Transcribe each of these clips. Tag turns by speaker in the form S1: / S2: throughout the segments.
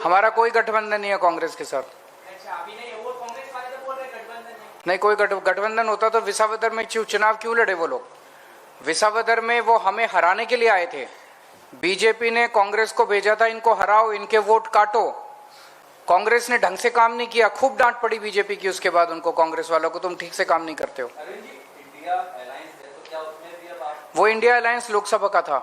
S1: हमारा कोई गठबंधन नहीं है कांग्रेस के साथ।
S2: अच्छा, अभी नहीं है वो, कांग्रेस वाले तो बोल रहे गठबंधन है।
S1: नहीं, कोई गठबंधन होता तो विसावदर में चुनाव क्यों लड़े वो लोग? विसावदर में वो हमें हराने के लिए आए थे। बीजेपी ने कांग्रेस को भेजा था, इनको हराओ, इनके वोट काटो। कांग्रेस ने ढंग से काम नहीं किया, खूब डांट पड़ी बीजेपी की उसके बाद उनको, कांग्रेस वालों को, तुम ठीक से काम नहीं करते हो।
S3: इंडिया अलायंस है तो क्या उसमें भी अब आप?
S1: वो इंडिया अलायंस लोकसभा का था,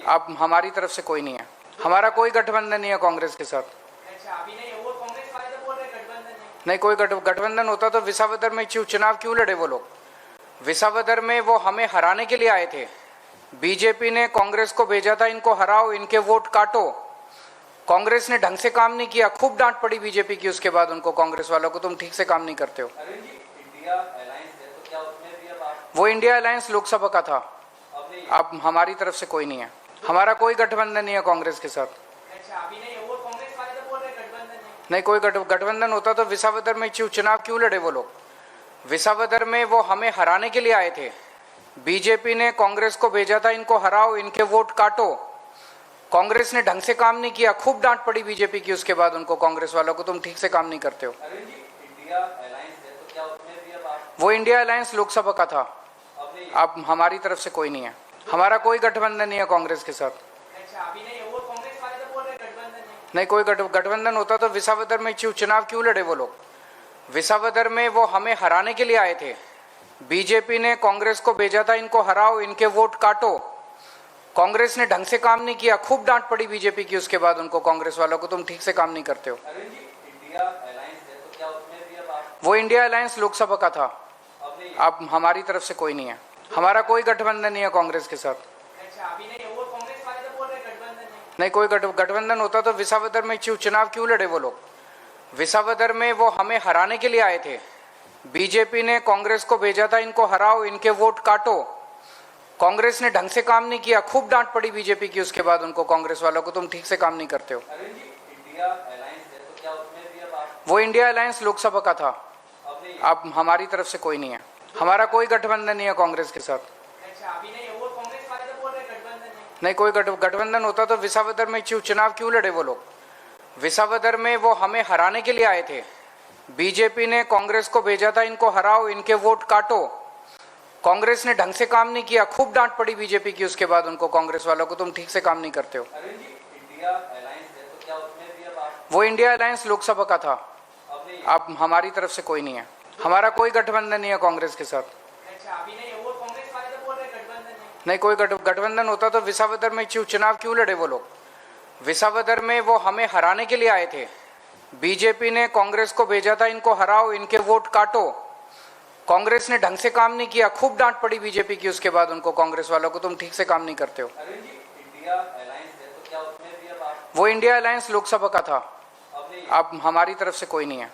S1: अब हमारी तरफ से कोई नहीं है। हमारा कोई गठबंधन नहीं है कांग्रेस के साथ।
S2: अच्छा, अभी नहीं है वो, कांग्रेस वाले तो बोल रहे गठबंधन है।
S1: नहीं, कोई गठबंधन होता तो विसावदर में चुनाव क्यों लड़े वो लोग? विसावदर में वो हमें हराने के लिए आए थे। बीजेपी ने कांग्रेस को भेजा था, इनको हराओ, इनके वोट काटो। कांग्रेस ने ढंग से काम नहीं किया, खूब डांट पड़ी बीजेपी की उसके बाद उनको, कांग्रेस वालों को, तुम ठीक से काम नहीं करते हो।
S3: इंडिया अलायंस है तो क्या उसमें भी अब आप?
S1: वो इंडिया अलायंस लोकसभा का था, अब हमारी तरफ से कोई नहीं है। हमारा कोई गठबंधन नहीं है कांग्रेस के साथ।
S2: अच्छा, अभी नहीं है वो, कांग्रेस वाले तो बोल रहे गठबंधन है।
S1: नहीं, कोई गठबंधन होता तो विसावदर में चुनाव क्यों लड़े वो लोग? विसावदर में वो हमें हराने के लिए आए थे। बीजेपी ने कांग्रेस को भेजा था, इनको हराओ, इनके वोट काटो। कांग्रेस ने ढंग से काम नहीं किया, खूब डांट पड़ी बीजेपी की उसके बाद उनको, कांग्रेस वालों को, तुम ठीक से काम नहीं करते हो।
S3: इंडिया अलायंस है तो क्या उसमें भी अब आप?
S1: वो इंडिया अलायंस लोकसभा का था, अब हमारी तरफ से कोई नहीं है। हमारा कोई गठबंधन नहीं है कांग्रेस के साथ।
S2: अच्छा, अभी नहीं है वो, कांग्रेस वाले तो बोल रहे गठबंधन है।
S1: नहीं, कोई गठबंधन होता तो विसावदर में चुनाव क्यों लड़े वो लोग? विसावदर में वो हमें हराने के लिए आए थे। बीजेपी ने कांग्रेस को भेजा था, इनको हराओ, इनके वोट काटो। कांग्रेस ने ढंग से काम नहीं किया, खूब डांट पड़ी बीजेपी की उसके बाद उनको, कांग्रेस वालों को, तुम ठीक से काम नहीं करते हो।
S3: इंडिया अलायंस है तो क्या उसमें भी अब आप?
S1: वो इंडिया अलायंस लोकसभा का था, अब हमारी तरफ से कोई नहीं है। हमारा कोई गठबंधन नहीं है कांग्रेस के साथ।
S2: अच्छा, अभी नहीं है वो, कांग्रेस वाले तो बोल रहे गठबंधन है।
S1: नहीं, कोई गठबंधन होता तो विसावदर में चुनाव क्यों लड़े वो लोग? विसावदर में वो हमें हराने के लिए आए थे। बीजेपी ने कांग्रेस को भेजा था, इनको हराओ, इनके वोट काटो। कांग्रेस ने ढंग से काम नहीं किया, खूब डांट पड़ी बीजेपी की उसके बाद उनको, कांग्रेस वालों को, तुम ठीक से काम नहीं करते हो।
S3: इंडिया अलायंस है तो क्या उसमें भी अब आप?
S1: वो इंडिया अलायंस लोकसभा का था, अब हमारी तरफ से कोई नहीं है। हमारा कोई गठबंधन नहीं है कांग्रेस के साथ।
S2: अच्छा, अभी नहीं है वो, कांग्रेस वाले तो बोल रहे गठबंधन है।
S1: नहीं, कोई गठबंधन होता तो विसावदर में चुनाव क्यों लड़े वो लोग? विसावदर में वो हमें हराने के लिए आए थे। बीजेपी ने कांग्रेस को भेजा था, इनको हराओ, इनके वोट काटो। कांग्रेस ने ढंग से काम नहीं किया, खूब डांट पड़ी बीजेपी की उसके बाद उनको, कांग्रेस वालों को, तुम ठीक से काम नहीं करते हो।
S3: इंडिया अलायंस है तो क्या उसमें भी अब आप?
S1: वो इंडिया अलायंस लोकसभा का था, अब हमारी तरफ से कोई नहीं है। हमारा कोई गठबंधन नहीं है कांग्रेस के साथ।
S2: अच्छा, अभी नहीं है वो, कांग्रेस वाले तो बोल रहे गठबंधन है।
S1: नहीं, कोई गठबंधन होता तो विसावदर में चुनाव क्यों लड़े वो लोग? विसावदर में वो हमें हराने के लिए आए थे। बीजेपी ने कांग्रेस को भेजा था, इनको हराओ, इनके वोट काटो। कांग्रेस ने ढंग से काम नहीं किया, खूब डांट पड़ी बीजेपी की उसके बाद उनको, कांग्रेस वालों को, तुम ठीक से काम नहीं करते हो।
S3: इंडिया अलायंस है तो क्या उसमें भी अब आप?
S1: वो इंडिया अलायंस लोकसभा का था, अब हमारी तरफ से कोई नहीं है।